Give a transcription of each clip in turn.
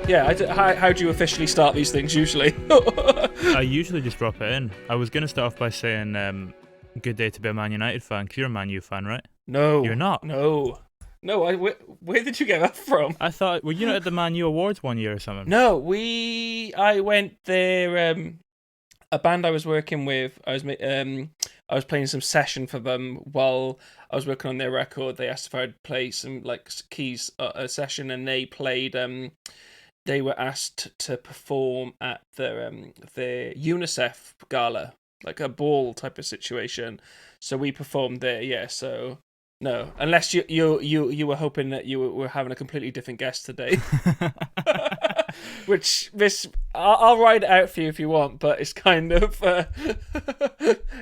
How do you officially start these things usually? I usually just drop it in. I was going to start off by saying, good day to be a Man United fan, because you're a Man U fan, right? No. You're not? No. Where did you get that from? I thought, were you not at the Man U Awards one year or something? No, I went there, a band I was working with, I was playing some session for them while I was working on their record. They asked if I'd play some like keys a session, and they played. They were asked to perform at the UNICEF gala, like a ball type of situation. So we performed there. Yeah. So no, unless you were hoping that you were having a completely different guest today. Which I'll write it out for you if you want, but it's kind of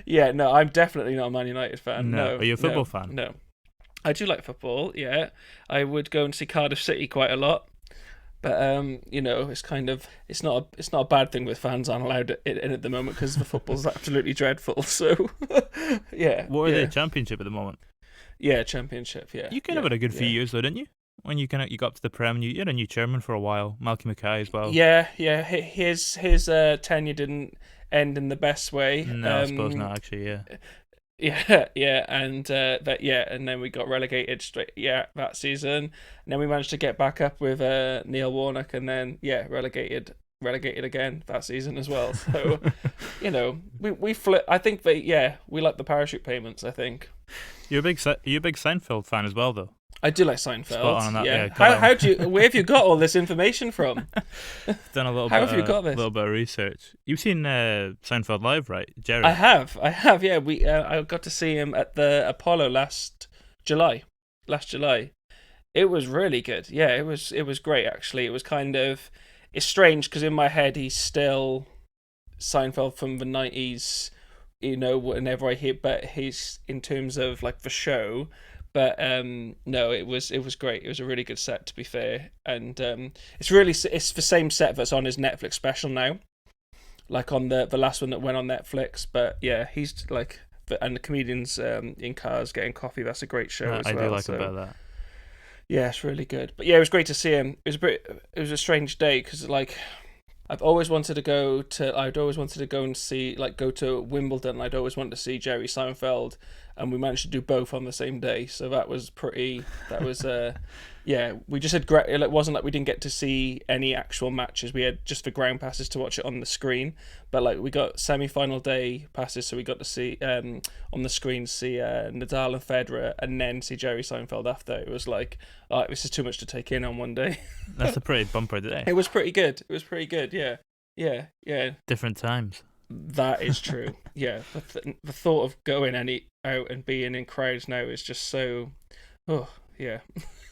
yeah. No, I'm definitely not a Man United fan. No. Are you a football fan? No, I do like football. Yeah, I would go and see Cardiff City quite a lot, but it's kind of it's not a bad thing with fans aren't allowed in at the moment because the football's absolutely dreadful. So yeah. What are they, Championship at the moment? Yeah, Championship. Yeah, you kind of had a good few years though, didn't you? When you got up to the Prem, you had a new chairman for a while, Malky Mackay as well. Yeah. His tenure didn't end in the best way. No, I suppose not. Actually, yeah. Yeah, and and then we got relegated straight. Yeah, that season. And then we managed to get back up with Neil Warnock, and then relegated again that season as well. So we flip. I think that we like the parachute payments. I think you're a big Seinfeld fan as well, though. I do like Seinfeld. Spot on that, yeah. Where have you got all this information from? Done a little How bit. Have you got this? A little bit of research. You've seen Seinfeld live, right, Jerry? I have. Yeah, I got to see him at the Apollo last July. It was really good. Yeah, it was great actually. It was it's strange because in my head he's still Seinfeld from the 90s. Whenever I hear, but he's in terms of like the show. But no, it was great. It was a really good set, to be fair, and it's the same set that's on his Netflix special now, like on the last one that went on Netflix. But yeah, he's like, and the comedians in cars getting coffee. That's a great show as well. I do like about that. Yeah, it's really good. But yeah, it was great to see him. It was a strange day because like I'd always wanted to go and see, like, go to Wimbledon. I'd always wanted to see Jerry Seinfeld, and we managed to do both on the same day. So that was we just had great. It wasn't like we didn't get to see any actual matches. We had just the ground passes to watch it on the screen. But like we got semi-final day passes, so we got to see on the screen Nadal and Federer, and then see Jerry Seinfeld after. It was like, this is too much to take in on one day. That's a pretty bumper day. It was pretty good. Yeah. Different times. That is true. Yeah, the thought of going out and being in crowds now is just so. Oh yeah.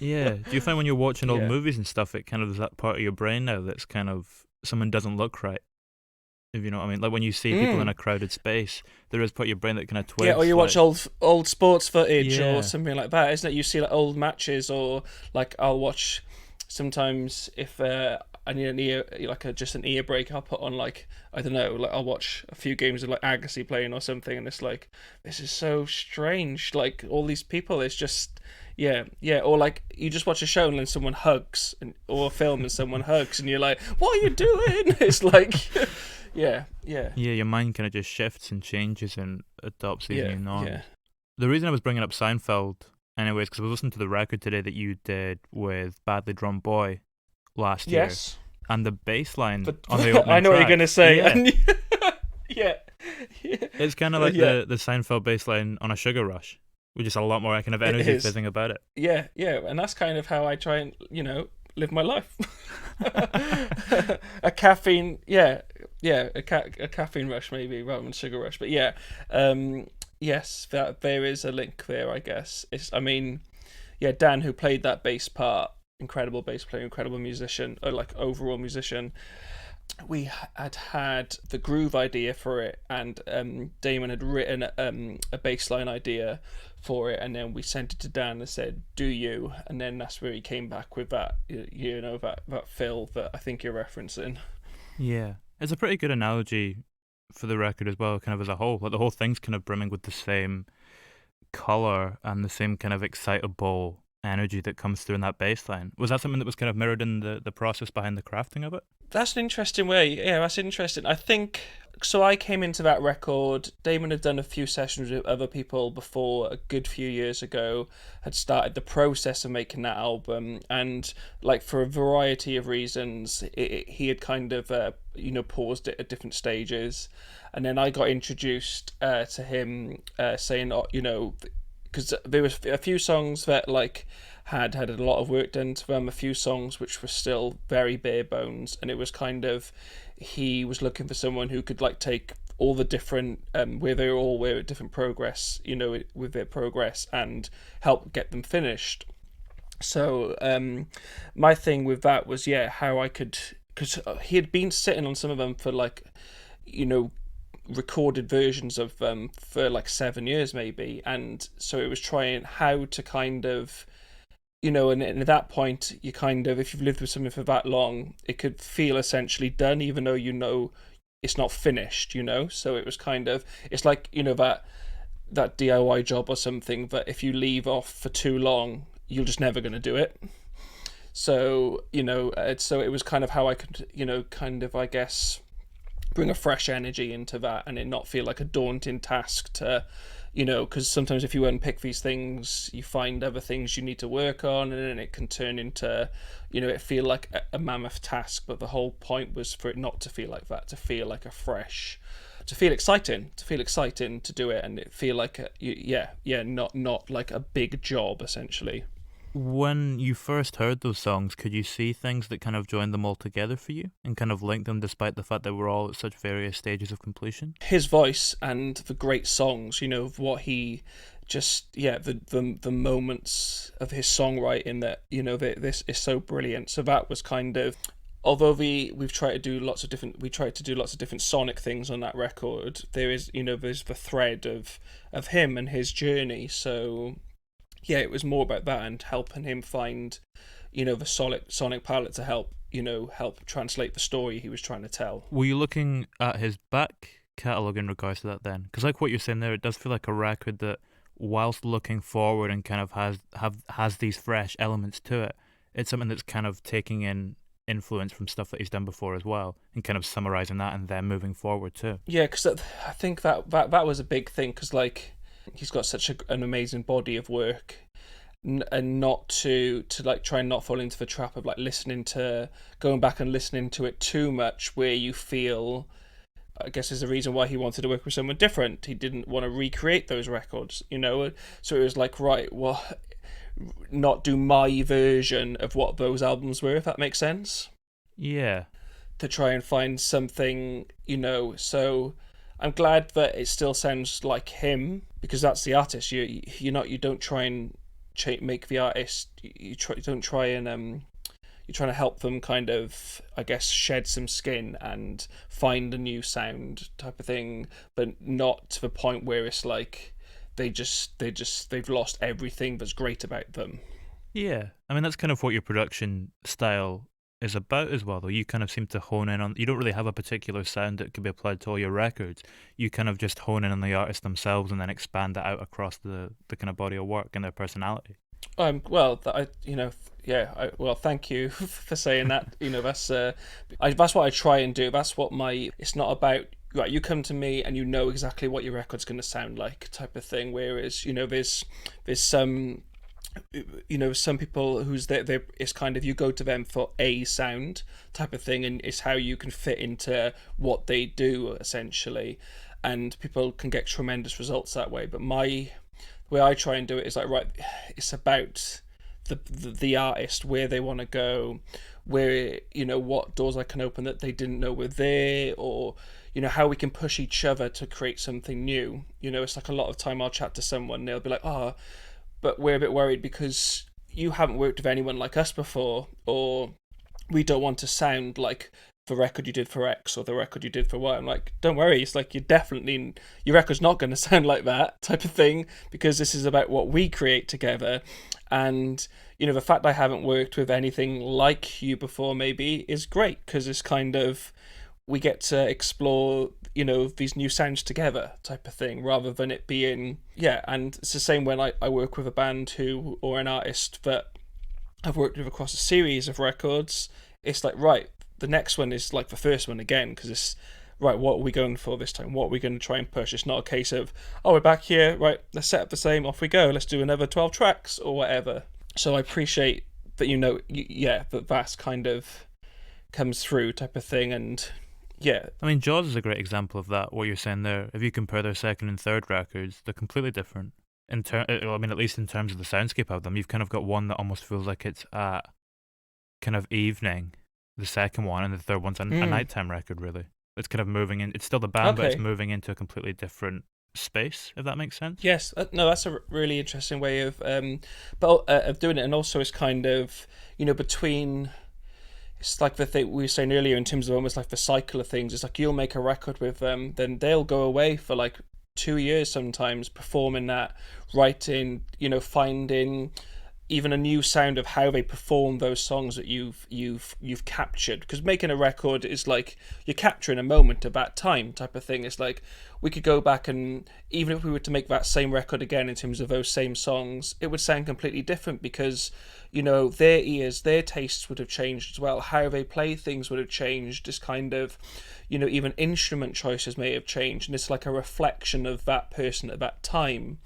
Yeah. Do you find when you're watching old movies and stuff, it kind of is that part of your brain now that's kind of someone doesn't look right? If you know what I mean, like when you see people in a crowded space, there is part of your brain that kind of twigs. Yeah, or you watch old sports footage or something like that, isn't it? You see like old matches, or like I'll watch sometimes if I need an ear break, I'll put on like, I don't know, like I'll watch a few games of like Agassi playing or something, and it's like, this is so strange. Like all these people, it's just or like you just watch a show and then someone hugs, or a film and someone hugs, and you're like, what are you doing? It's like, yeah. Your mind kind of just shifts and changes and adopts these new norms. Yeah. The reason I was bringing up Seinfeld, anyways, because I was listening to the record today that you did with Badly Drawn Boy last year. Yes. And the bass line on the opening I know track, what you're going to say. Yeah. It's kind of like the Seinfeld bass line on a Sugar Rush, with just a lot more kind of energy fizzing about it. Yeah, and that's kind of how I try and, live my life. A caffeine, a caffeine rush maybe rather than sugar rush. But yes, that there is a link there, I guess. Dan, who played that bass part, incredible bass player, incredible musician, or like overall musician. We had the groove idea for it, and Damon had written a bass line idea for it, and then we sent it to Dan and said, do you? And then that's where he came back with that, that fill that I think you're referencing. Yeah, it's a pretty good analogy for the record as well, kind of as a whole. Like the whole thing's kind of brimming with the same colour and the same kind of excitable energy that comes through in that bass line. Was that something that was kind of mirrored in the process behind the crafting of it? That's an interesting way. Yeah, that's interesting. I think so. I came into that record. Damon had done a few sessions with other people before a good few years ago, had started the process of making that album, and like for a variety of reasons, he had kind of paused it at different stages, and then I got introduced to him, saying, because there was a few songs that like had a lot of work done to them, a few songs which were still very bare bones, and it was kind of, he was looking for someone who could like take all the different where they all were at different progress, with their progress, and help get them finished. So my thing with that was how I could, because he had been sitting on some of them for like recorded versions of them for like 7 years maybe, and so it was trying how to kind of and at that point you kind of, if you've lived with something for that long, it could feel essentially done even though it's not finished, so it was kind of, it's like that DIY job or something that if you leave off for too long you're just never going to do it. So so it was kind of how I could kind of, I guess, bring a fresh energy into that and it not feel like a daunting task to because sometimes if you unpick these things you find other things you need to work on, and then it can turn into it feel like a mammoth task. But the whole point was for it not to feel like that, to feel like to feel exciting to do it, and it feel like not like a big job essentially. When you first heard those songs, could you see things that kind of joined them all together for you and kind of linked them despite the fact they were all at such various stages of completion? His voice and the great songs, of what he just, the moments of his songwriting that, this is so brilliant. So that was kind of, although we've tried to do lots of different sonic things on that record, there is, there's the thread of him and his journey. So it was more about that and helping him find, the sonic palette to help translate the story he was trying to tell. Were you looking at his back catalogue in regards to that then? Because like what you're saying there, it does feel like a record that, whilst looking forward and kind of has these fresh elements to it, it's something that's kind of taking in influence from stuff that he's done before as well, and kind of summarising that and then moving forward too. Yeah, because I think that was a big thing, because like, he's got such an amazing body of work, and not to like try and not fall into the trap of like going back and listening to it too much, where you feel, I guess there's a reason why he wanted to work with someone different. He didn't want to recreate those records, so it was like, right, well, not do my version of what those albums were, if that makes sense. Yeah. To try and find something, so I'm glad that it still sounds like him, because that's the artist. You don't try and make the artist. You're trying to help them kind of, I guess, shed some skin and find a new sound type of thing, but not to the point where it's like they've lost everything that's great about them. Yeah, I mean that's kind of what your production style is about as well, though. You kind of seem to hone in on, you don't really have a particular sound that could be applied to all your records. You kind of just hone in on the artists themselves and then expand that out across the kind of body of work and their personality. Well, well, thank you for saying that. That's what I try and do. That's what it's not about, right, you come to me and you know exactly what your record's going to sound like type of thing. Whereas, there's some, some people who's there, it's kind of, you go to them for a sound type of thing, and it's how you can fit into what they do essentially, and people can get tremendous results that way. But the way I try and do it is like, right, it's about the artist, where they want to go, where what doors I can open that they didn't know were there, or how we can push each other to create something new. It's like a lot of time I'll chat to someone and they'll be like, but we're a bit worried because you haven't worked with anyone like us before, or we don't want to sound like the record you did for X or the record you did for Y. I'm like, don't worry, it's like your record's not going to sound like that type of thing, because this is about what we create together. And the fact I haven't worked with anything like you before maybe is great, because it's kind of, we get to explore, these new sounds together type of thing, rather than it being, and it's the same when I work with a band or an artist that I've worked with across a series of records. It's like, right, the next one is like the first one again, because it's, right, what are we going for this time? What are we going to try and push? It's not a case of, oh, we're back here, right, let's set up the same, off we go, let's do another 12 tracks or whatever. So I appreciate that, that that's kind of comes through type of thing. And yeah, I mean, Jaws is a great example of that, what you're saying there. If you compare their second and third records, they're completely different. At least in terms of the soundscape of them, you've kind of got one that almost feels like it's at kind of evening, the second one, and the third one's a nighttime record, really. It's kind of moving in. It's still the band, but it's moving into a completely different space, if that makes sense. Yes, no, that's a really interesting way of of doing it, and also it's kind of between. It's like the thing we were saying earlier in terms of almost like the cycle of things. It's like you'll make a record with them, then they'll go away for like 2 years sometimes performing that, writing, finding even a new sound of how they perform those songs that you've captured. Because making a record is like you're capturing a moment of that time type of thing. It's like we could go back, and even if we were to make that same record again in terms of those same songs, it would sound completely different, because their ears, their tastes would have changed as well. How they play things would have changed. This kind of even instrument choices may have changed, and it's like a reflection of that person at that time.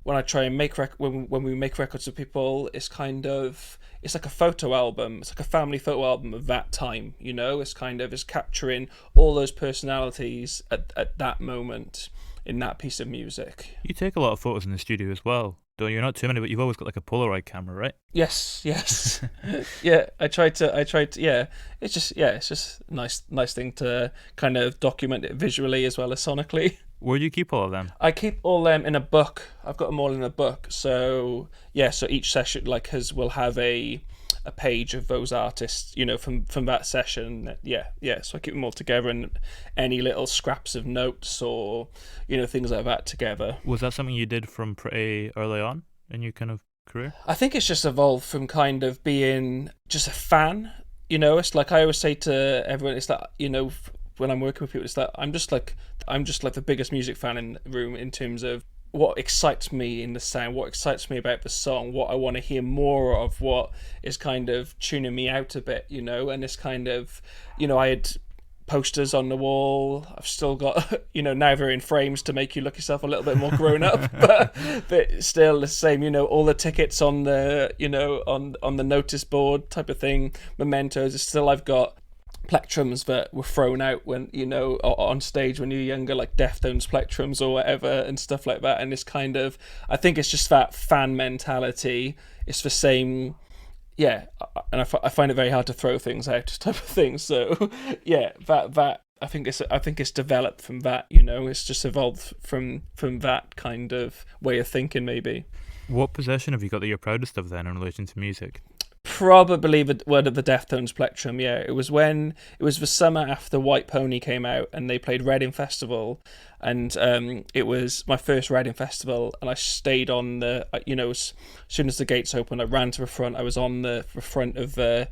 When I try and make when we make records with people, it's like a photo album. It's like a family photo album of that time. It's capturing all those personalities at that moment in that piece of music. You take a lot of photos in the studio as well, don't you? Not too many, but you've always got like a Polaroid camera, right? Yes. Yeah, I try to. Yeah, it's just a nice thing to kind of document it visually as well as sonically. Where do you keep all of them? I keep all them in a book. I've got them all in a book. So so each session will have a page of those artists, from that session. So I keep them all together, and any little scraps of notes or things like that together. Was that something you did from pretty early on in your kind of career? I think it's just evolved from kind of being just a fan. It's like I always say to everyone, it's like, when I'm working with people, it's that I'm just like the biggest music fan in the room in terms of what excites me in the sound, what excites me about the song, what I want to hear more of, what is kind of tuning me out a bit, and it's kind of, I had posters on the wall. I've still got, now they're in frames to make you look yourself a little bit more grown up, but still the same, all the tickets on the, on the notice board type of thing, mementos. Still, I've got plectrums that were thrown out when on stage when you're younger, like Deftones plectrums or whatever and stuff like that. And it's kind of, I think it's just that fan mentality. It's the same, and I find it very hard to throw things out type of thing. So that I think it's developed from that. It's just evolved from that kind of way of thinking. Maybe. What possession have you got that you're proudest of then in relation to music? Probably the word of the Deftones plectrum. It was the summer after White Pony came out and they played Reading Festival, and it was my first Reading Festival, and I stayed on the as soon as the gates opened, I ran to the front. I was on the front of the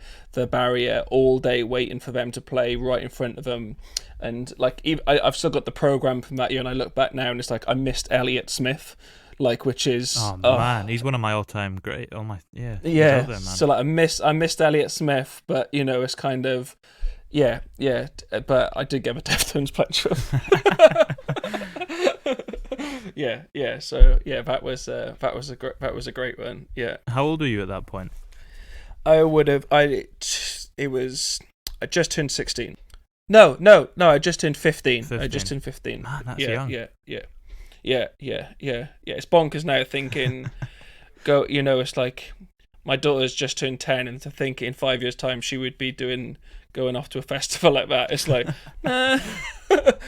barrier all day waiting for them to play right in front of them, and like I've still got the program from that year, and I look back now and it's like I missed Elliott Smith. Which is man, he's one of my all-time great. There, man. So like I missed Elliott Smith, but it's kind of but I did get a Deftones plectrum. So that was a great one. How old were you at that point? I just turned 16. No, I just turned 15. I just turned 15. Man, that's young. Yeah. It's bonkers now thinking, it's like my daughter's just turned 10, and to think in 5 years' time she would be going off to a festival like that. It's like,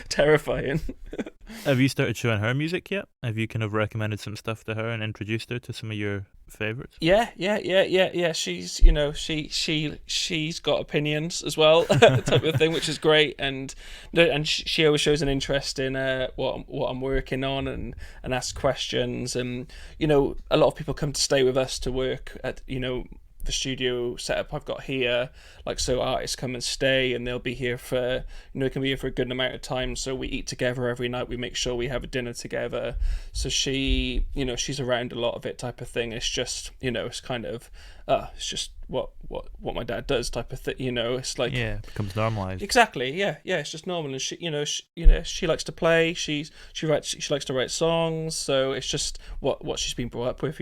terrifying. Have you started showing her music yet? Have you kind of recommended some stuff to her and introduced her to some of your favourites? Yeah. She's she's got opinions as well, type of thing, which is great. And she always shows an interest in what I'm working on and asks questions. And a lot of people come to stay with us to work at the studio setup I've got here. Like, so artists come and stay, and they'll be here for, they can be here for a good amount of time. So we eat together every night. We make sure we have a dinner together. So she, she's around a lot of it, type of thing. It's just, it's kind of, it's just what my dad does, type of thing. It's like, it becomes normalized. Exactly. Yeah. It's just normal. And she, she likes to play. She likes to write songs. So it's just what she's been brought up with.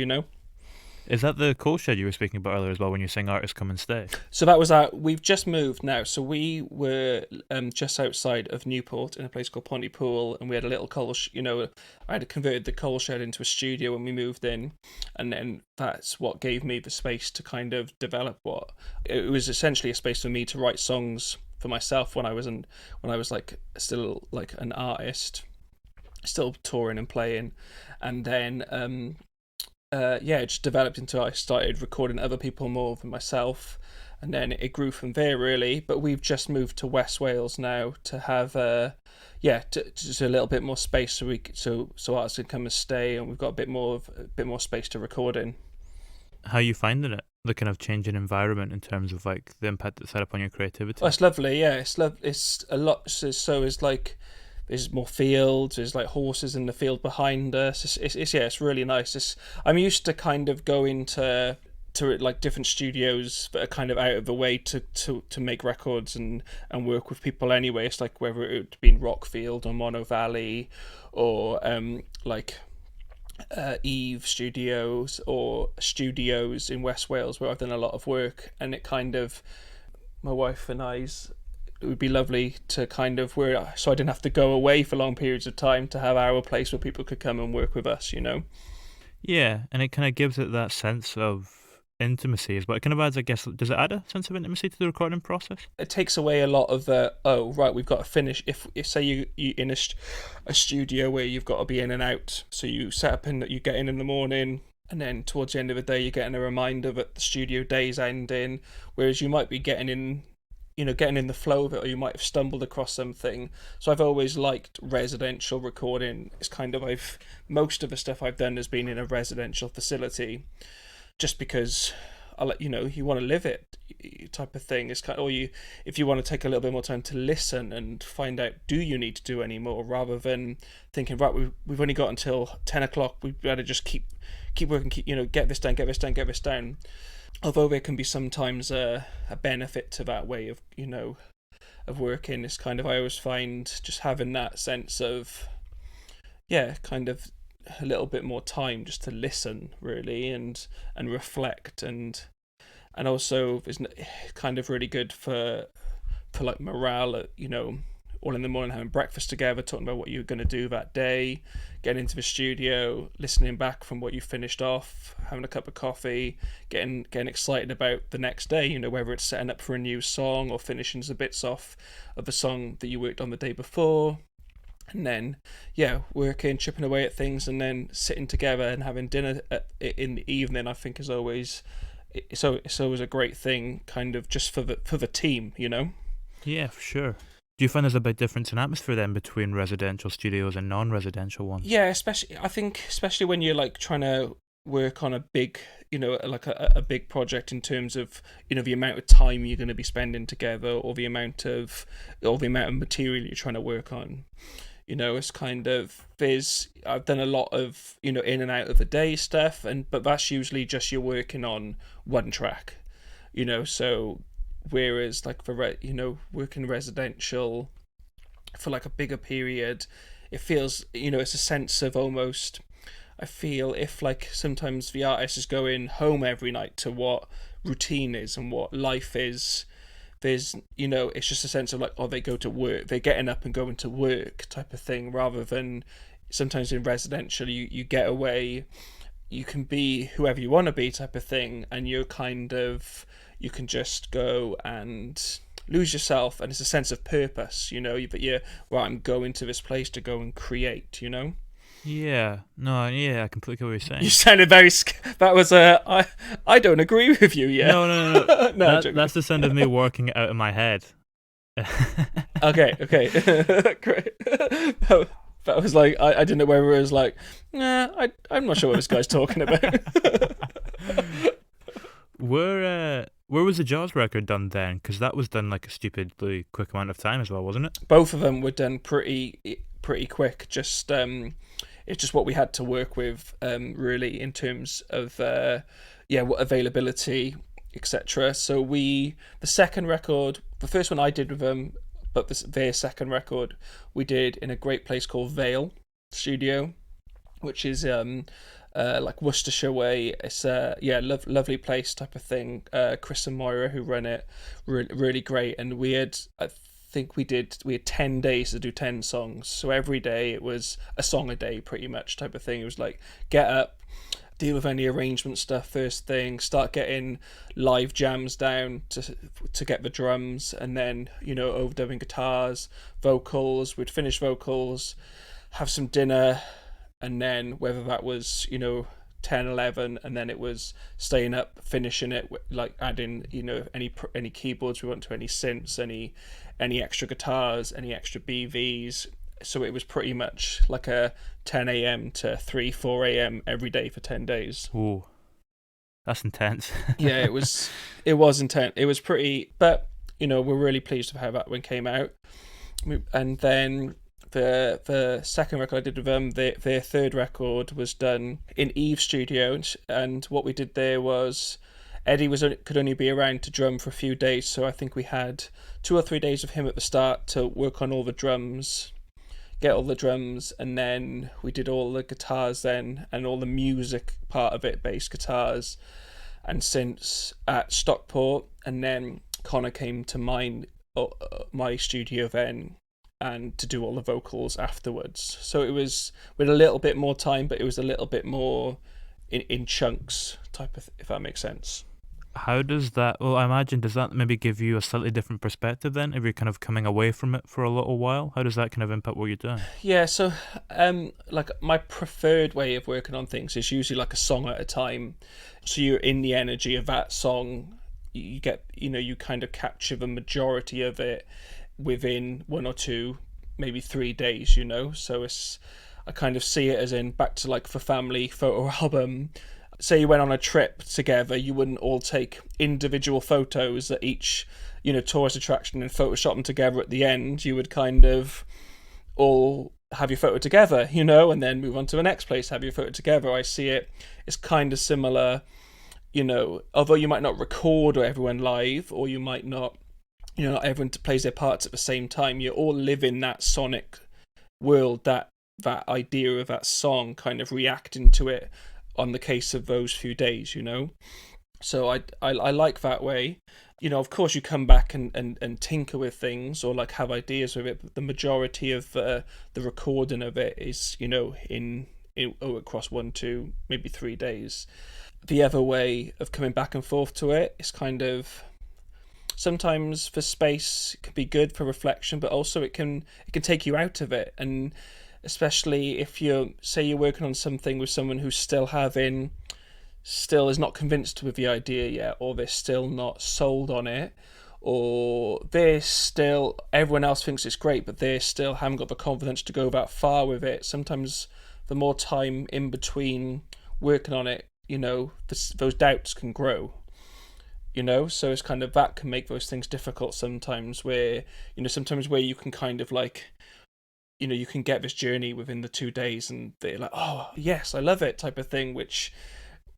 Is that the coal shed you were speaking about earlier as well, when you're saying artists come and stay? So that was we've just moved now. So we were just outside of Newport in a place called Pontypool, and we had a little I had converted the coal shed into a studio when we moved in, and then that's what gave me the space to kind of develop it was essentially a space for me to write songs for myself when I was like still like an artist, still touring and playing, and then it just developed into I started recording other people more than myself, and then it grew from there really. But we've just moved to West Wales now to have just a little bit more space so artists can come and stay, and we've got a bit more space to record in. How are you finding it? The kind of changing environment in terms of like the impact it's had upon your creativity? Oh, it's lovely. Yeah, it's a lot. So it's like, there's more fields. There's like horses in the field behind us. It's really nice. I'm used to kind of going to like different studios that are kind of out of the way to make records and work with people anyway. It's like whether it would be in Rockfield or Mono Valley or Eve Studios or studios in West Wales where I've done a lot of work, and it kind of, my wife and I's, it would be lovely to kind of so I didn't have to go away for long periods of time to have our place where people could come and work with us, Yeah, and it kind of gives it that sense of intimacy, but it kind of adds, I guess, does it add a sense of intimacy to the recording process? It takes away a lot of we've got to finish. If say you in a studio where you've got to be in and out, so you set up and you get in the morning, and then towards the end of the day you're getting a reminder that the studio day's ending, whereas you might be getting in the flow of it, or you might have stumbled across something. So I've always liked residential recording. It's kind of most of the stuff I've done has been in a residential facility, just because you want to live it, type of thing. It's kind of, if you want to take a little bit more time to listen and find out, do you need to do any more, rather than thinking, right, we've only got until 10 o'clock, we better just keep working, get this done. Although there can be sometimes a benefit to that way of of working, it's kind of, I always find just having that sense of kind of a little bit more time just to listen really and reflect, and also it's kind of really good for like morale, all in the morning, having breakfast together, talking about what you're going to do that day, getting into the studio, listening back from what you finished off, having a cup of coffee, getting excited about the next day, whether it's setting up for a new song or finishing the bits off of a song that you worked on the day before, and then working, chipping away at things, and then sitting together and having dinner in the evening. I think is always it's always a great thing, kind of just for the team, Yeah, for sure. Do you find there's a big difference in atmosphere then between residential studios and non-residential ones? Yeah, especially when you're like trying to work on a big, like a big project, in terms of the amount of time you're going to be spending together, or the amount of material you're trying to work on. It's kind of, I've done a lot of in and out of the day stuff, but that's usually just you're working on one track, so. Whereas like for working residential for like a bigger period, it feels it's a sense of almost, I feel, if like sometimes the artist is going home every night to what routine is and what life is, there's it's just a sense of like, they go to work, they're getting up and going to work, type of thing, rather than sometimes in residential you get away, you can be whoever you want to be, type of thing, and you're kind of, you can just go and lose yourself, and it's a sense of purpose, I'm going to this place to go and create, Yeah, no, yeah, I completely get what you're saying. You sounded very that was I don't agree with you yet. No. No, that's the sound of me working it out in my head. Okay. Great. That was like, I didn't know whether it was like, I'm not sure what this guy's talking about. Where was the Jaws record done then? Because that was done like a stupidly quick amount of time as well, wasn't it? Both of them were done pretty quick. Just it's just what we had to work with, really, in terms of what availability, etc. So the second record, the first one I did with them, but their second record we did in a great place called Vale Studio, which is like Worcestershire way. It's a lovely place type of thing. Chris and Moira, who run it, really great. And I think we had 10 days to do 10 songs. So every day it was a song a day, pretty much, type of thing. It was like, get up, deal with any arrangement stuff first thing, start getting live jams down to get the drums, and then overdubbing guitars, vocals. We'd finish vocals, have some dinner, and then whether that was 10, 11, and then it was staying up, finishing it, like adding any keyboards we want to, any synths, any extra guitars, any extra BVs. So it was pretty much like a 10 a.m. to 4 a.m. every day for 10 days. Ooh, that's intense. Yeah, it was intense. It was pretty, but we're really pleased with how that one came out. And then the second record I did with them, their third record was done in Eve's studio, and what we did there was Eddie could only be around to drum for a few days, so I think we had 2 or 3 days of him at the start to work on all the drums, get all the drums, and then we did all the guitars then, and all the music part of it, bass guitars and synths at Stockport, and then Connor came to my studio then, and to do all the vocals afterwards. So it was with a little bit more time, but it was a little bit more in chunks type of, if that makes sense. How does that, well, I imagine, does that maybe give you a slightly different perspective then, if you're kind of coming away from it for a little while? How does that kind of impact what you're doing? Yeah, so like my preferred way of working on things is usually like a song at a time. So you're in the energy of that song, you get, you kind of capture the majority of it within 1 or 2, maybe 3 days, so I kind of see it as in, back to like the family photo album. Say you went on a trip together, you wouldn't all take individual photos at each tourist attraction and Photoshop them together at the end. You would kind of all have your photo together, and then move on to the next place, have your photo together. I see it's kind of similar, although you might not record everyone live, or you might not, not everyone plays their parts at the same time. You all live in that sonic world, that idea of that song, kind of reacting to it on the case of those few days, So I like that way. Of course you come back and tinker with things, or like have ideas with it, but the majority of the recording of it is, in across 1, 2, maybe 3 days. The other way of coming back and forth to it is kind of, sometimes for space, it can be good for reflection, but also it can take you out of it. And especially if you're working on something with someone who's still is not convinced with the idea yet, or they're still not sold on it, or everyone else thinks it's great, but they still haven't got the confidence to go that far with it. Sometimes the more time in between working on it, those doubts can grow. So it's kind of, that can make those things difficult sometimes, where where you can kind of like, you can get this journey within the 2 days and they're like, oh yes, I love it type of thing, which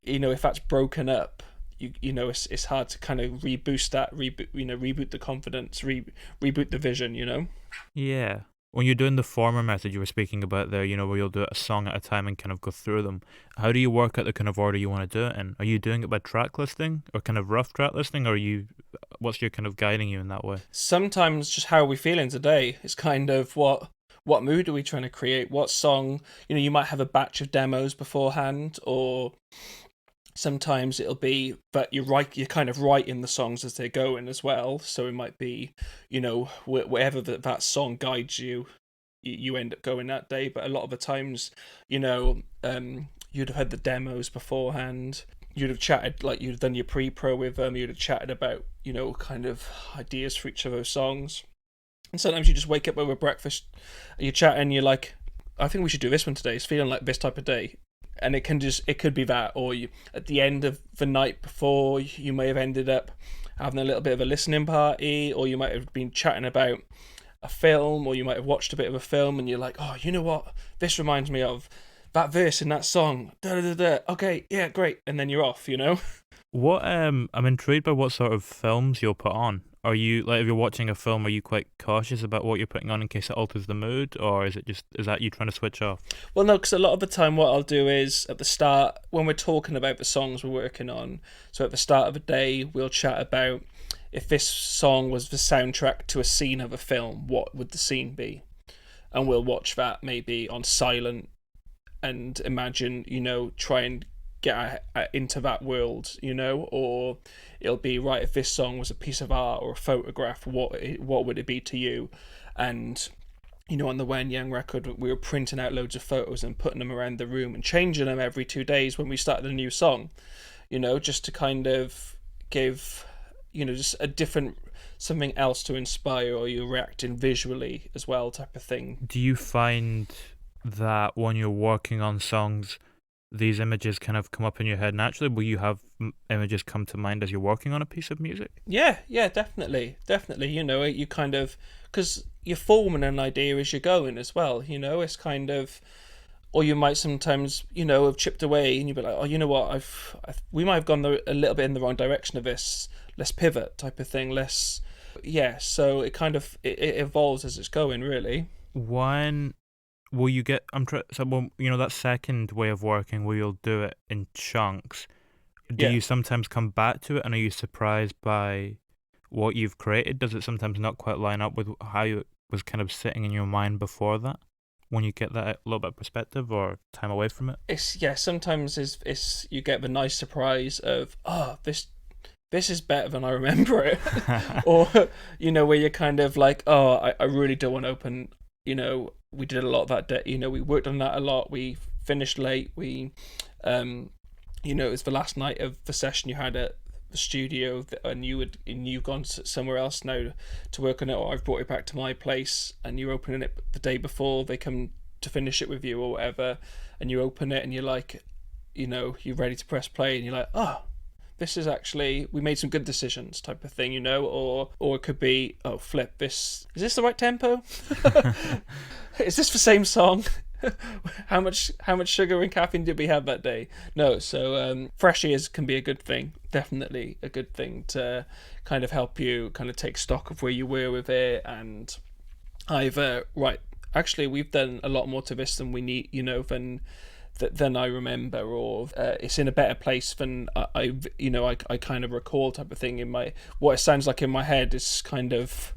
if that's broken up, it's hard to kind of reboot the confidence, reboot the vision. Yeah, when you're doing the former method you were speaking about there, where you'll do it a song at a time and kind of go through them, how do you work out the kind of order you want to do it in? Are you doing it by track listing, or kind of rough track listing, or what's your kind of guiding you in that way? Sometimes just how are we feeling today is kind of what mood are we trying to create, what song. You might have a batch of demos beforehand, or sometimes it'll be that you're kind of writing the songs as they're going as well. So it might be, whatever that song guides you, you end up going that day. But a lot of the times, you'd have had the demos beforehand. You'd have chatted, like you'd have done your pre-pro with them. You'd have chatted about, kind of ideas for each of those songs. And sometimes you just wake up over breakfast, you're chatting, you're like, I think we should do this one today. It's feeling like this type of day. And it could be that, or you, at the end of the night before, you may have ended up having a little bit of a listening party, or you might have been chatting about a film, or you might have watched a bit of a film, and you're like, oh, you know what, this reminds me of that verse in that song, da da da da. Okay, yeah, great, and then you're off, you know. What I'm intrigued by what sort of films you'll put on. Are you, like, if you're watching a film, are you quite cautious about what you're putting on in case it alters the mood, or is that you trying to switch off? Well, no, because a lot of the time what I'll do is at the start, when we're talking about the songs we're working on, so at the start of a day, we'll chat about if this song was the soundtrack to a scene of a film, what would the scene be? And we'll watch that maybe on silent and imagine, try and get into that world, or it'll be, right, if this song was a piece of art or a photograph, what would it be to you? And on the When Young record, we were printing out loads of photos and putting them around the room and changing them every 2 days when we started a new song, just to kind of give, just a different, something else to inspire, or you're reacting visually as well, type of thing. Do you find that when you're working on songs, these images kind of come up in your head naturally? Will you have images come to mind as you're working on a piece of music? Yeah, definitely. You kind of, because you're forming an idea as you're going as well, it's kind of, or you might sometimes, have chipped away and you'd be like, oh, you know what, we might have gone a little bit in the wrong direction of this, let's pivot, type of thing, so it kind of, it evolves as it's going, really. When will you get, that second way of working where you'll do it in chunks, do you sometimes come back to it, and are you surprised by what you've created? Does it sometimes not quite line up with how it was kind of sitting in your mind before that, when you get that little bit of perspective or time away from it? Sometimes it's you get the nice surprise of, oh, this is better than I remember it. Or, where you're kind of like, oh, I really don't want to open, we did a lot that day, we worked on that a lot, we finished late, we, it was the last night of the session you had at the studio, and you've gone somewhere else now to work on it, or I've brought it back to my place, and you're opening it the day before they come to finish it with you or whatever, and you open it and you're like, you're ready to press play, and you're like, oh, this is actually, we made some good decisions, type of thing, or it could be, oh, flip, is this the right tempo? Is this the same song? How much sugar and caffeine did we have that day? No, so fresh ears can be a good thing, definitely a good thing to kind of help you kind of take stock of where you were with it, and either, right, actually we've done a lot more to this than we need, than I remember, or it's in a better place than I kind of recall, type of thing. What it sounds like in my head is kind of,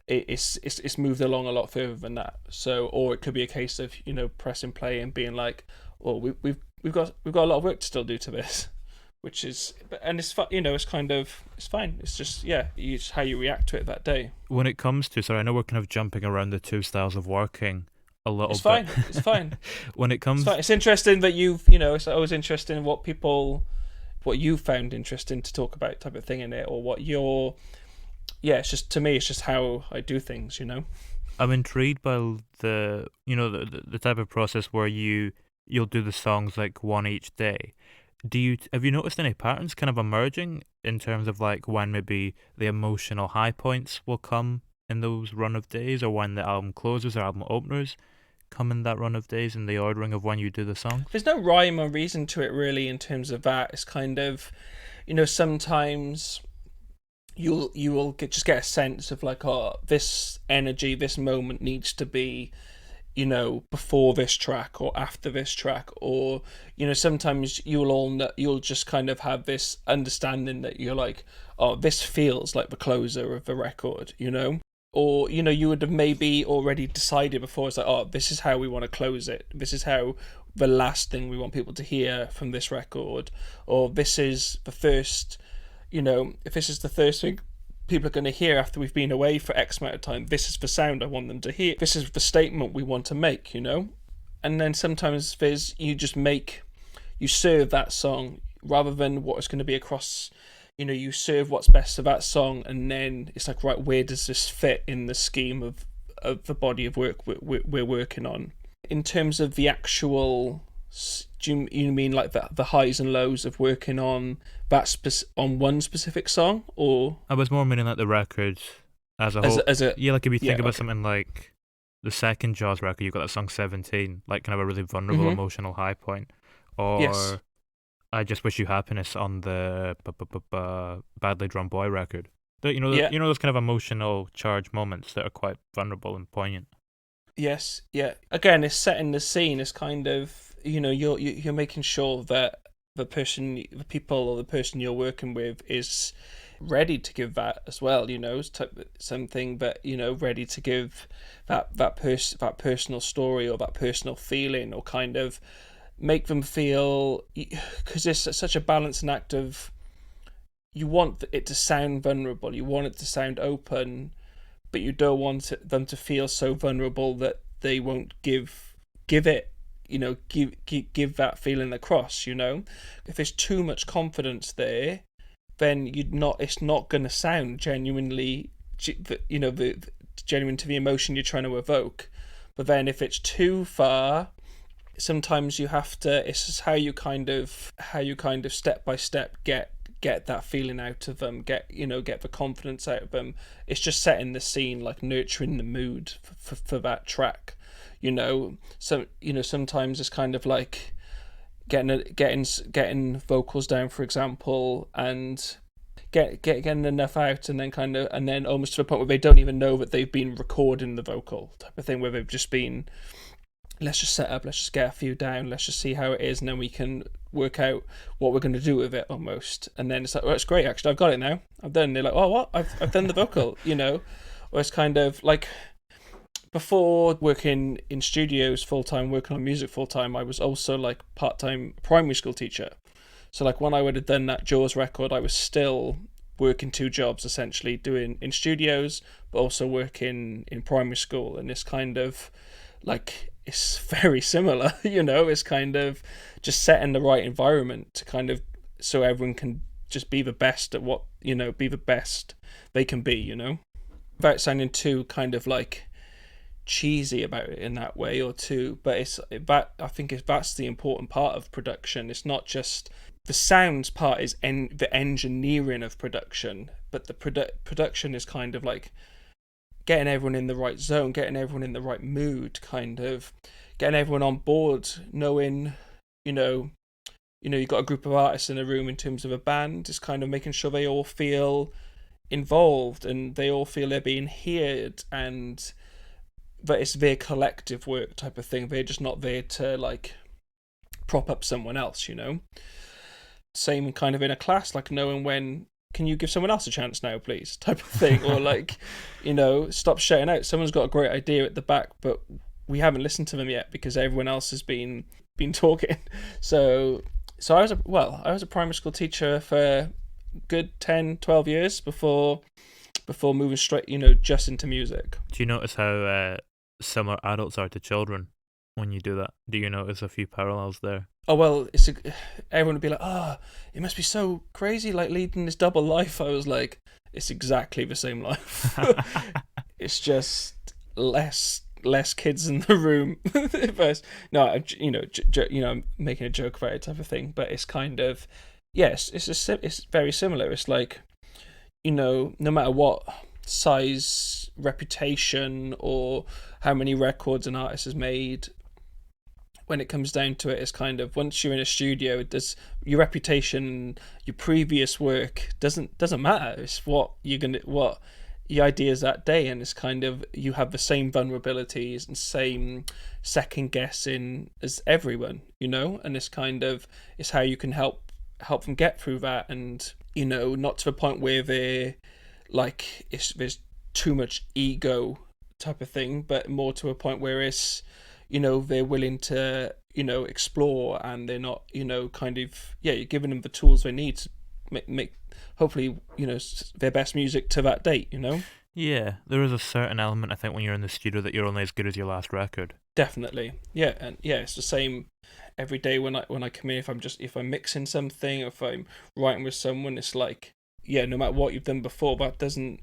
it's moved along a lot further than that. So, or it could be a case of pressing play and being like, well, we've got a lot of work to still do to this, which is, and it's it's kind of, it's fine. It's just, it's how you react to it that day. When it comes to, sorry, I know we're kind of jumping around the two styles of working a little bit. It's fine. When it comes, it's interesting that it's always interesting what you found interesting to talk about, type of thing, in it, or what it's just, to me, it's just how I do things, I'm intrigued by the type of process where you'll do the songs like one each day. Have you noticed any patterns kind of emerging in terms of like when maybe the emotional high points will come in those run of days, or when the album closes or album openers come in that run of days, in the ordering of when you do the song? There's no rhyme or reason to it, really, in terms of that. It's kind of, sometimes you will just get a sense of like, oh, this energy, this moment needs to be, before this track or after this track, or sometimes you'll just kind of have this understanding that you're like, oh, this feels like the closer of the record, or you would have maybe already decided before, it's like, oh, this is how we want to close it, this is how the last thing we want people to hear from this record, or this is the first, if this is the first thing people are going to hear after we've been away for X amount of time, this is the sound I want them to hear, this is the statement we want to make, and then sometimes you serve that song rather than what is going to be across, you serve what's best of that song, and then it's like, right, where does this fit in the scheme of the body of work we're working on? In terms of the actual You mean like the highs and lows of working on on one specific song, or I was more meaning like the record as a as whole. a Yeah, like if you yeah, think about okay. something like the second Jaws record, you've got that song 17, like kind of a really vulnerable Mhm. emotional high point. Yes. Or I Just Wish You Happiness on the Badly Drawn Boy record. Yeah. You know those kind of emotional charged moments that are quite vulnerable and poignant. Yes. Yeah. Again, it's setting the scene. It's kind of, you're making sure that the people, or the person you're working with is ready to give that as well. Something, but ready to give that personal story, or that personal feeling, or kind of make them feel, because it's such a balancing act of, you want it to sound vulnerable, you want it to sound open, but you don't want them to feel so vulnerable that they won't give it, give that feeling across. If there's too much confidence there, then it's not going to sound genuinely, genuine to the emotion you're trying to evoke. But then if it's too far, sometimes you have to, it's just how you kind of step by step get that feeling out of them, get the confidence out of them. It's just setting the scene, like nurturing the mood for that track. Sometimes it's kind of like getting vocals down, for example, and getting enough out, and then almost to the point where they don't even know that they've been recording the vocal, type of thing, where they've just been, let's just set up, let's just get a few down, let's just see how it is, and then we can work out what we're going to do with it, almost. And then it's like, well, it's great, actually, I've got it now, I've done. They're like, oh, what? I've done the vocal. Or it's kind of like, before working in studios full time, working on music full time, I was also like part-time primary school teacher. So like when I would have done that Jaws record, I was still working two jobs, essentially, doing in studios but also working in primary school. And it's kind of like, it's very similar. It's kind of just setting the right environment to kind of, so everyone can just be the best at what, be the best they can be, without sounding too kind of like cheesy about it in that way, or too, but I think that's the important part of production. It's not just the sounds part, is the engineering of production, but the production is kind of like getting everyone in the right zone, getting everyone in the right mood, kind of getting everyone on board, knowing, you know, you've got a group of artists in a room in terms of a band, is kind of making sure they all feel involved and they all feel they're being heard, and that it's their collective work, type of thing. They're just not there to like prop up someone else. Same kind of in a class, like knowing when, can you give someone else a chance now, please, type of thing. Or like, stop shouting out, someone's got a great idea at the back, but we haven't listened to them yet because everyone else has been talking. So I was a primary school teacher for good 10-12 years before moving straight, just into music. Do you notice how similar adults are to children when you do that? Do you notice a few parallels there? Oh, well, everyone would be like, oh, it must be so crazy, like leading this double life. I was like, it's exactly the same life. It's just less kids in the room. No, I'm making a joke about it, type of thing. But it's kind of, yes, it's very similar. It's like, no matter what size, reputation, or how many records an artist has made, when it comes down to it, it's kind of, once you're in a studio, your reputation, your previous work doesn't matter. It's what your ideas that day, and it's kind of, you have the same vulnerabilities and same second guessing as everyone, and it's kind of, it's how you can help them get through that, and not to the point where they're like, there's too much ego, type of thing, but more to a point where it's, they're willing to, explore, and they're not, kind of, yeah, you're giving them the tools they need to make hopefully, their best music to that date, Yeah, there is a certain element, I think, when you're in the studio that you're only as good as your last record. Definitely. Yeah, and yeah, it's the same every day when I come in. If I'm mixing something, or if I'm writing with someone, it's like, yeah, no matter what you've done before, that doesn't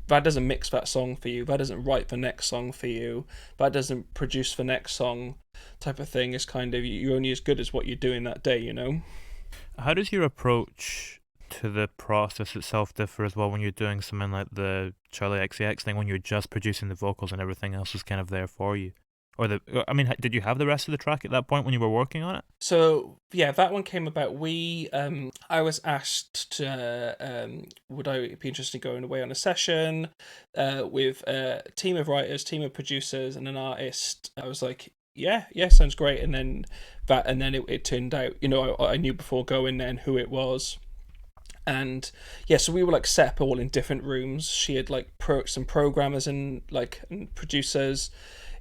that doesn't mix that song for you, that doesn't write the next song for you, that doesn't produce the next song, type of thing. Is kind of, you're only as good as what you're doing that day, you know. How does your approach to the process itself differ as well when you're doing something like the Charli XCX thing, when you're just producing the vocals and everything else is kind of there for you? Or I mean, did you have the rest of the track at that point when you were working on it? So yeah, that one came about. I was asked to, would I be interested in going away on a session, with a team of writers, team of producers, and an artist. I was like, yeah, sounds great. And then it turned out, you know, I knew before going then who it was. And yeah, so we were like set up all in different rooms. She had like some programmers and producers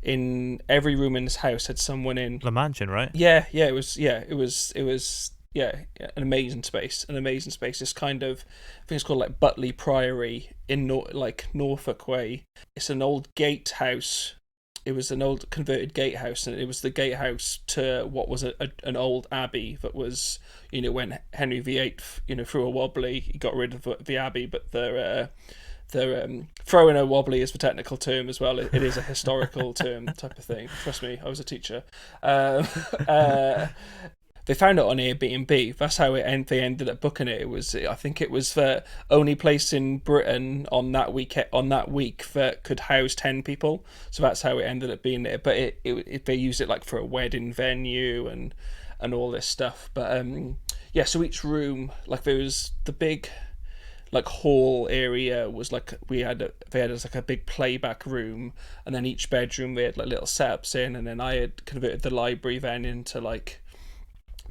in every room in this house. Had someone in The mansion, right? yeah, it was an amazing space. It's kind of, I think it's called like Butley Priory in Norfolk way. It's an old gatehouse. It was an old converted gatehouse, and it was the gatehouse to what was an old abbey that was, you know, when Henry VIII, you know, threw a wobbly, he got rid of the abbey, but they're throwing a wobbly is the technical term as well. It is a historical term type of thing. Trust me, I was a teacher. They found it on Airbnb. That's how they ended up booking it. I think it was the only place in Britain on that week that could house 10 people. So that's how it ended up being there. But they used it like for a wedding venue and all this stuff. But yeah, so each room, like there was the big like hall area was like they had like a big playback room, and then each bedroom they had like little setups in, and then I had converted the library then into like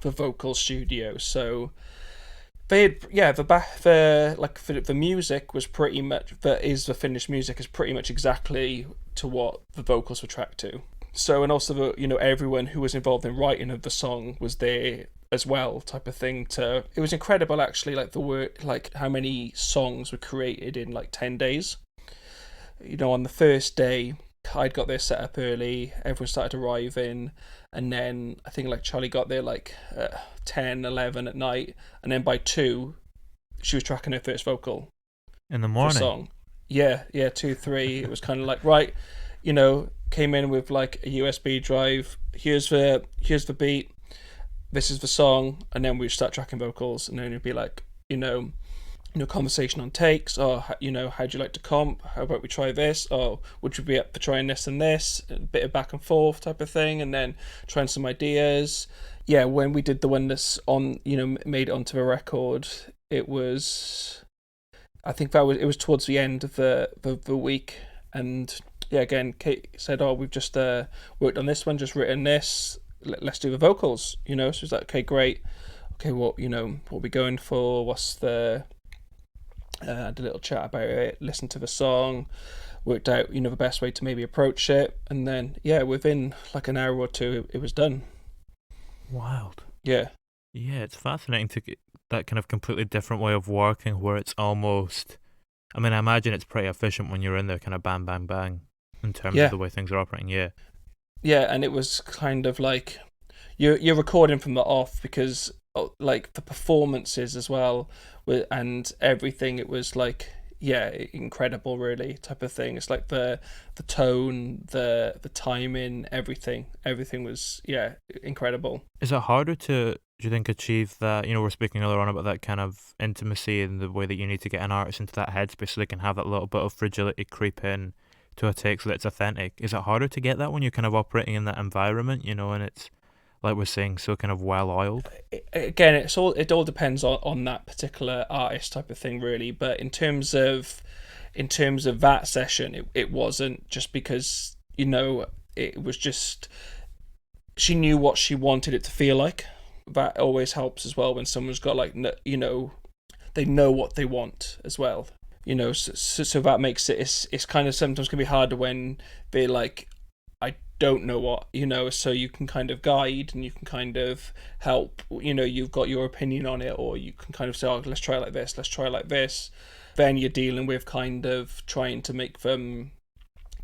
the vocal studio. So they had, yeah, the music was pretty much, the finished music is pretty much exactly to what the vocals were tracked to. So, and also you know, everyone who was involved in writing of the song was there as well, type of thing. It was incredible actually, like the work, like how many songs were created in like 10 days. You know, on the first day I'd got there set up early, everyone started arriving, and then I think like Charli got there like 10, 11 at night, and then by 2 she was tracking her first vocal In the for a morning. song. Yeah, 2, 3. It was kind of like, right, you know, came in with like a USB drive. Here's the beat. This is the song, and then we start tracking vocals, and then it'd be like, you know, conversation on takes, or you know, how'd you like to comp? How about we try this? Or would you be up for trying this and this? A bit of back and forth type of thing, and then trying some ideas. Yeah, when we did the one that's on, you know, made it onto the record, it was, I think it was towards the end of the week, and yeah, again, Kate said, "Oh, we've just worked on this one, just written this. Let's do the vocals." You know, so it's like, okay, great. Okay, what are we going for? What's the? Had a little chat about it, listened to the song, worked out, you know, the best way to maybe approach it, and then yeah, within like an hour or two, it was done. Wild. Yeah. Yeah, it's fascinating to get that kind of completely different way of working where it's almost, I mean, I imagine it's pretty efficient when you're in there kind of bang, bang, bang in terms of the way things are operating, yeah. Yeah, and it was kind of like, you're recording from the off, because like the performances as well, and everything, it was like, yeah, incredible really, type of thing. It's like the tone, the timing, everything was, yeah, incredible. Is it harder to, do you think, achieve that? You know, we're speaking earlier on about that kind of intimacy and the way that you need to get an artist into that headspace so they can have that little bit of fragility creep in to a take so that it's authentic. Is it harder to get that when you're kind of operating in that environment, you know, and it's, like we're saying, so kind of well-oiled? Again, it all depends on that particular artist, type of thing really. But in terms of that session, it wasn't just because, you know, it was just, she knew what she wanted it to feel like. That always helps as well when someone's got like, you know, they know what they want as well, you know, so that makes it, it's kind of sometimes can be harder when they're like, I don't know what, you know, so you can kind of guide and you can kind of help, you know, you've got your opinion on it, or you can kind of say, oh, let's try like this. Then you're dealing with kind of trying to make them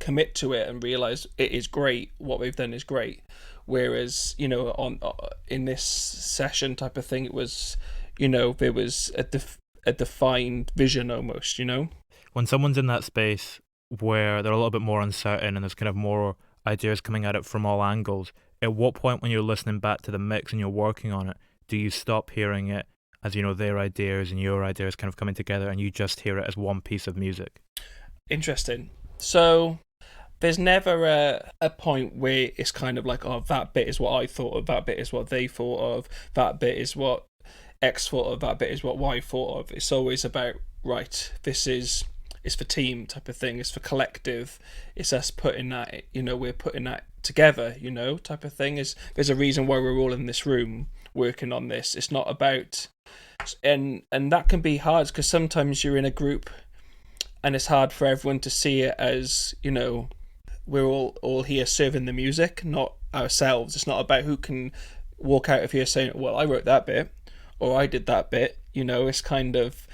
commit to it and realize it is great, what they've done is great. Whereas, you know, in this session type of thing, it was, you know, there was a defined vision almost, you know. when someone's in that space where they're a little bit more uncertain and there's kind of more ideas coming at it from all angles, at what point when you're listening back to the mix and you're working on it, do you stop hearing it as, you know, their ideas and your ideas kind of coming together and you just hear it as one piece of music? Interesting. So there's never a point where it's kind of like, oh, that bit is what I thought of, that bit is what they thought of, that bit is what X thought of, that bit is what Y thought of. It's always about, right, this is, it's for team type of thing, it's for collective, it's us putting that, you know, we're putting that together, you know, type of thing. There's a reason why we're all in this room working on this. It's not about, and that can be hard because sometimes you're in a group and it's hard for everyone to see it as, you know, we're all here serving the music, not ourselves. It's not about who can walk out of here saying, well, I wrote that bit or I did that bit, you know. It's kind of,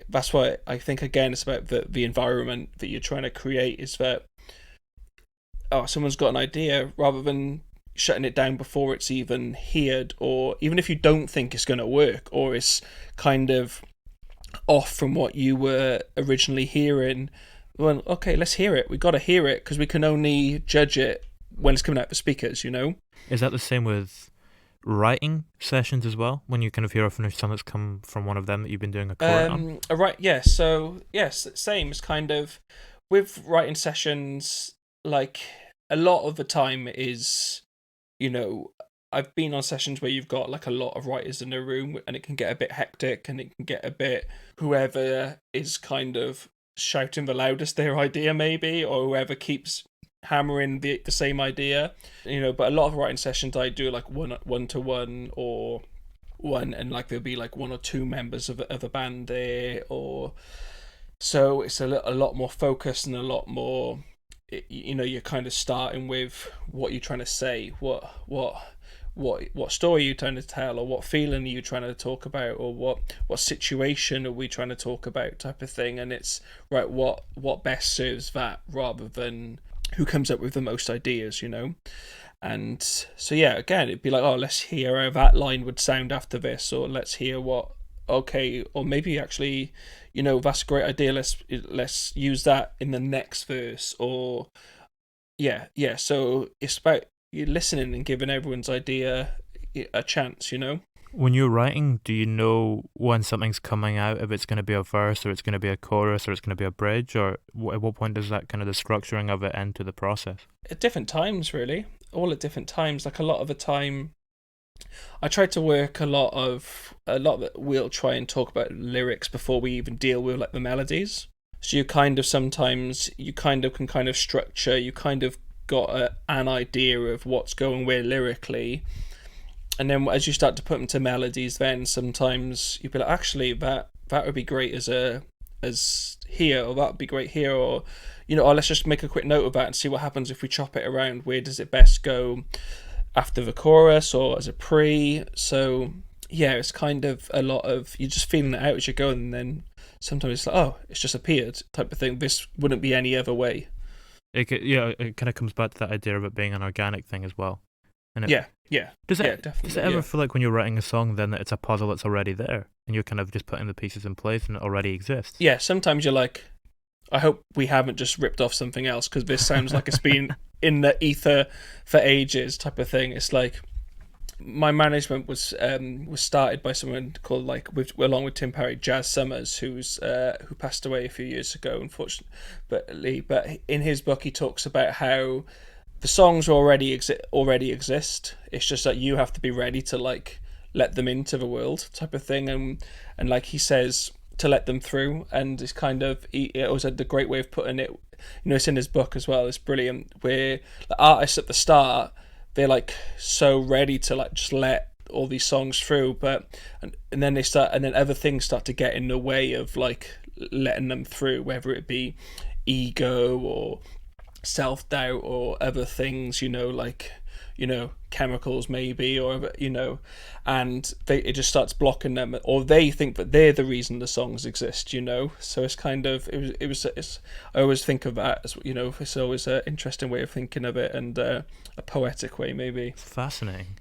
that's why I think, again, it's about the environment that you're trying to create, is that, oh, someone's got an idea, rather than shutting it down before it's even heard, or even if you don't think it's going to work or it's kind of off from what you were originally hearing. Well, okay, let's hear it. We got to hear it because we can only judge it when it's coming out the speakers, you know? Is that the same with writing sessions as well? When you kind of hear a finished song that's come from one of them that you've been doing a chorus on? Right, yeah. So, yes, same. It's kind of, with writing sessions, like, a lot of the time is, you know, I've been on sessions where you've got like a lot of writers in a room and it can get a bit hectic and it can get a bit, whoever is kind of shouting the loudest their idea maybe, or whoever keeps hammering the same idea, you know. But a lot of writing sessions I do like one to one, or one, and like there'll be like one or two members of a band there, or so it's a lot more focused and a lot more, you know, you're kind of starting with what you're trying to say, what story are you trying to tell, or what feeling are you trying to talk about, or what situation are we trying to talk about, type of thing. And it's right, what best serves that, rather than who comes up with the most ideas, you know. And so yeah, again, it'd be like, oh, let's hear how that line would sound after this, or let's hear what, okay, or maybe actually, you know, that's a great idea, let's use that in the next verse, or yeah. So it's about you listening and giving everyone's idea a chance, you know. When you're writing, do you know when something's coming out, if it's going to be a verse or it's going to be a chorus or it's going to be a bridge, or at what point does that kind of the structuring of it enter the process? At different times, really, all at different times. Like a lot of the time I try to work a lot of we'll try and talk about lyrics before we even deal with like the melodies. So you kind of sometimes you kind of can kind of structure, you kind of got an idea of what's going where lyrically, and then as you start to put them to melodies, then sometimes you'd be like, actually that would be great as here, or that would be great here, or, you know, or let's just make a quick note of that and see what happens if we chop it around. Where does it best go, after the chorus or as a pre? So yeah, it's kind of a lot of you're just feeling it out as you go, and then sometimes it's like, oh, it's just appeared, type of thing. This wouldn't be any other way. It kind of comes back to that idea of it being an organic thing as well. And Yeah. Definitely. Does it ever feel like when you're writing a song then that it's a puzzle that's already there and you're kind of just putting the pieces in place and it already exists? Yeah, sometimes you're like, I hope we haven't just ripped off something else, because this sounds like it's been in the ether for ages, type of thing. It's like, my management was started by someone called, like, along with Tim Perry, Jazz Summers, who passed away a few years ago, unfortunately. But in his book, he talks about how the songs already exist. It's just that you have to be ready to like let them into the world, type of thing. And like he says, to let them through. And it's kind of, it was the great way of putting it. You know, it's in his book as well. It's brilliant. Where the artists at the start, they're like so ready to like just let all these songs through, but and then then other things start to get in the way of like letting them through, whether it be ego or self-doubt or other things, you know, like, you know, chemicals maybe, or, you know, and it just starts blocking them, or they think that they're the reason the songs exist, you know. So it's kind of I always think of that as, you know, it's always an interesting way of thinking of it, and a poetic way maybe. Fascinating.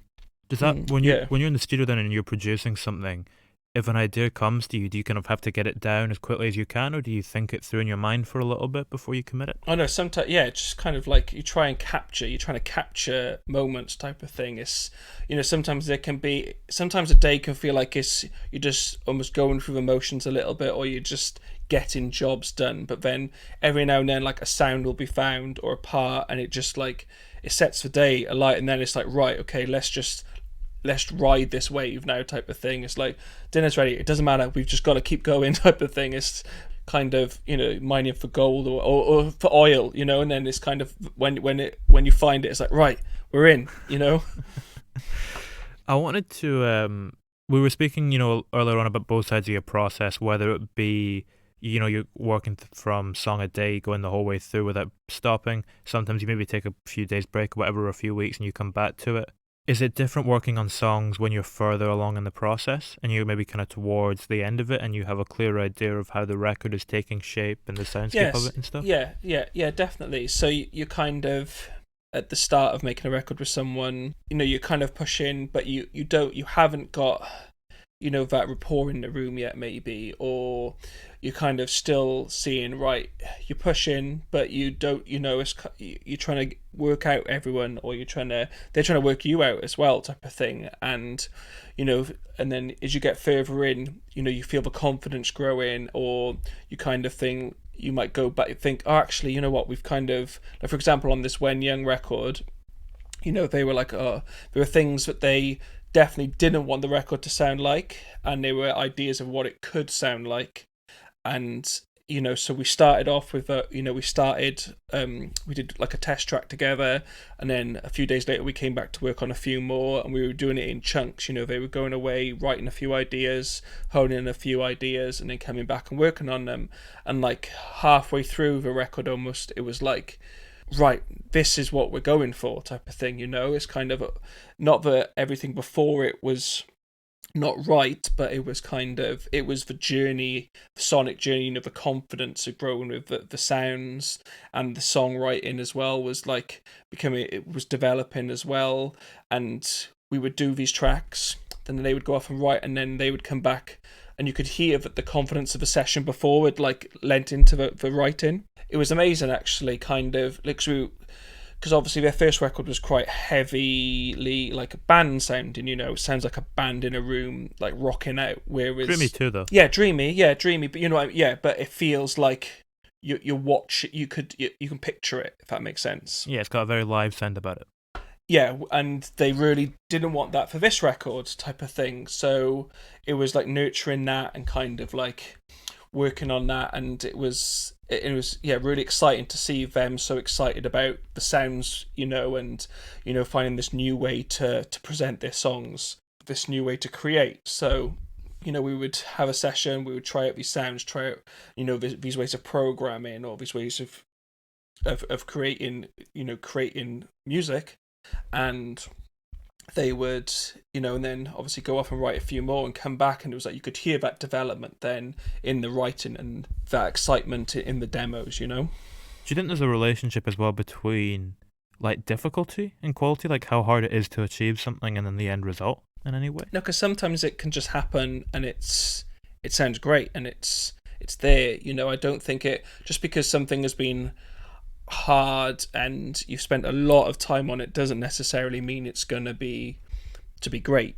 Does that when you're in the studio then and you're producing something, if an idea comes to you, do you kind of have to get it down as quickly as you can, or do you think it through in your mind for a little bit before you commit it? I know sometimes, yeah, it's just kind of like you're trying to capture moments type of thing. It's, sometimes sometimes a day can feel like you're just almost going through the motions a little bit, or you're just getting jobs done. But then every now and then, like a sound will be found or a part, and it just like, it sets the day alight, and then it's like, right, okay, let's ride this wave now type of thing. It's like, dinner's ready, it doesn't matter, we've just got to keep going type of thing. It's kind of, mining for gold or for oil, and then it's kind of when you find it, it's like, right, we're in. I wanted to we were speaking earlier on about both sides of your process, whether it be you're working from song a day, going the whole way through without stopping. Sometimes you maybe take a few days break or whatever, or a few weeks, and you come back to it. Is it different working on songs when you're further along in the process and you're maybe kind of towards the end of it and you have a clear idea of how the record is taking shape and the soundscape of it and stuff? Yeah, definitely. So you're kind of at the start of making a record with someone, you're kind of pushing, but you haven't got, that rapport in the room yet, maybe, or you're kind of still seeing, right, you're pushing, but you don't, you're trying to work out everyone, or they're trying to work you out as well, type of thing. And, and then as you get further in, you feel the confidence growing, or you kind of think, you might go back and think, oh, actually, you know what, we've kind of, like, for example, on this When Young record, they were like, there were things that they definitely didn't want the record to sound like, and they were ideas of what it could sound like. And so we started off with we did like a test track together, and then a few days later we came back to work on a few more, and we were doing it in chunks. They were going away, writing a few ideas, honing in a few ideas, and then coming back and working on them. And like halfway through the record, almost, it was like, right, this is what we're going for, type of thing. It's kind of not that everything before it was not right, but it was the journey, the sonic journey, the confidence of growing with the sounds, and the songwriting as well was like it was developing as well. And we would do these tracks, then they would go off and write, and then they would come back, and you could hear that the confidence of the session before would like lent into the writing. It was amazing, actually, kind of, because obviously their first record was quite heavily like a band sounding, it sounds like a band in a room, like rocking out. Whereas dreamy too, though. Yeah, dreamy, but but it feels like you watch it, you can picture it, if that makes sense. Yeah, it's got a very live sound about it. Yeah, and they really didn't want that for this record, type of thing. So it was like nurturing that and kind of like working on that, and it was really exciting to see them so excited about the sounds, and finding this new way to present their songs, this new way to create. So we would have a session, we would try out these sounds, try out these ways of programming, or these ways of creating music, and they would, and then obviously go off and write a few more and come back, and it was like you could hear that development then in the writing and that excitement in the demos. Do you think there's a relationship as well between like difficulty and quality, like how hard it is to achieve something and then the end result in any way? No, because sometimes it can just happen and it sounds great and it's there. I don't think it, just because something has been hard and you've spent a lot of time on it, doesn't necessarily mean it's going to be great.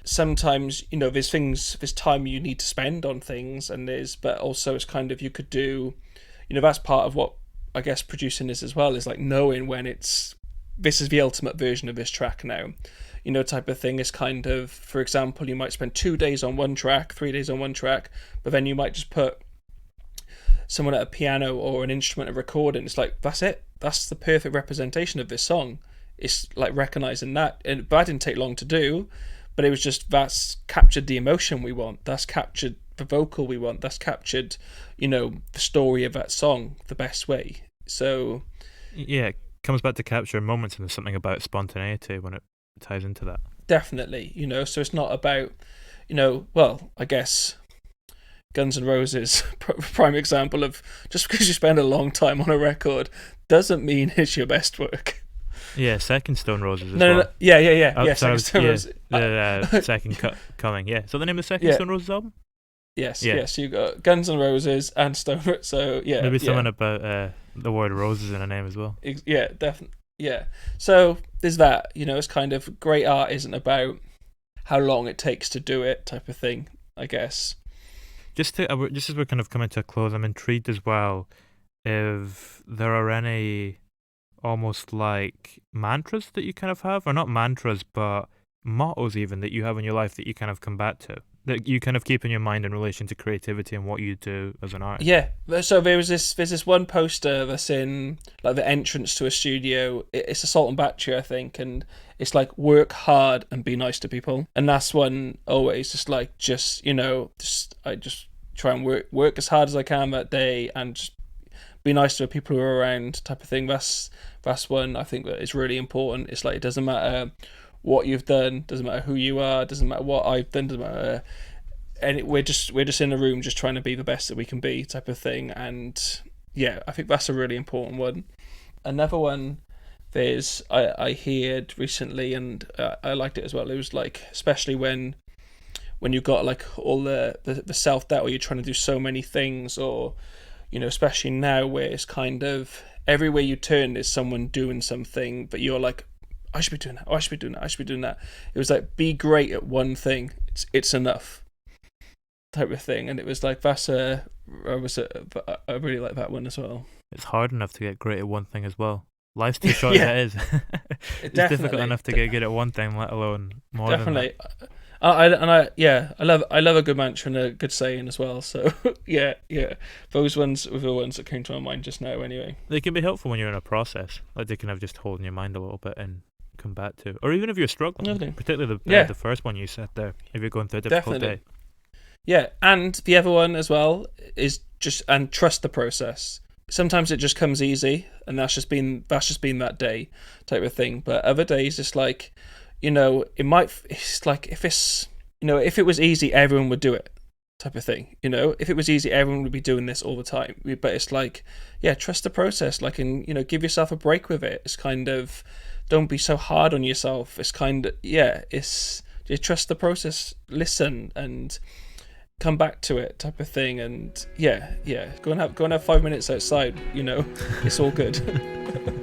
Sometimes there's time you need to spend on things, but also it's kind of, you could do, that's part of what I guess producing is as well, is like knowing when this is the ultimate version of this track now, type of thing. Is kind of, for example, you might spend 2 days on one track, 3 days on one track, but then you might just put someone at a piano or an instrument and record it, and it's like, that's it, that's the perfect representation of this song. It's like recognizing that, but that didn't take long to do, but it was just, that's captured the emotion we want, that's captured the vocal we want, that's captured the story of that song the best way. So yeah, it comes back to capture moments, and there's something about spontaneity when it ties into that. Definitely, so it's not about, well, I guess Guns N' Roses, prime example of, just because you spend a long time on a record doesn't mean it's your best work. Yeah, Second Stone Roses as No, well. no, yeah. Oh, Yeah, sorry, Second Stone yeah, Roses. the Second Coming. Yeah, so the name of the Second Yeah. Stone Roses album? Yes, Yeah. yes. You got Guns N' Roses and Stone. So yeah, Maybe yeah. something about the word roses in a name as well. Yeah, definitely. Yeah. So there's that. It's kind of great art isn't about how long it takes to do it, type of thing. I guess. Just as we're kind of coming to a close, I'm intrigued as well if there are any almost like mantras that you kind of have, or not mantras, but mottos even that you have in your life that you kind of come back to, that you kind of keep in your mind in relation to creativity and what you do as an artist. Yeah. So there's this one poster that's in like the entrance to a studio. It's a Salt and Battery, I think, and it's like work hard and be nice to people. And that's one always I just try and work as hard as I can that day and just be nice to the people who are around, type of thing. That's one I think that is really important. It's like it doesn't matter what you've done, doesn't matter who you are, doesn't matter what I've done, doesn't matter. And we're just in a room just trying to be the best that we can be, type of thing. And yeah, I think that's a really important one. Another one I heard recently, and I liked it as well. It was like, especially when you got like all the self doubt, or you're trying to do so many things, or especially now where it's kind of everywhere you turn there's someone doing something, but you're like, I should be doing that. Oh, I should be doing that. I should be doing that. It was like, be great at one thing. It's enough, type of thing. And it was like I really like that one as well. It's hard enough to get great at one thing as well. Life's too short as it is. It's difficult enough to get good at one thing, let alone more definitely. than that. I love a good mantra and a good saying as well. So yeah. Those ones were the ones that came to my mind just now. Anyway, They can be helpful when you're in a process. Like they can have just holding your mind a little bit and come back to, or even if you're struggling, Definitely. particularly the first one you said there. If you're going through a difficult day. Yeah, and the other one as well is just and trust the process. Sometimes it just comes easy, and that's just been that day, type of thing. But other days, it's like, it's like if it was easy, everyone would do it, type of thing. If it was easy, everyone would be doing this all the time. But it's like, yeah, trust the process, like, and give yourself a break with it. It's kind of, don't be so hard on yourself. It's kind of, yeah, it's you trust the process, listen, and come back to it, type of thing. And yeah, go and have 5 minutes outside. It's all good.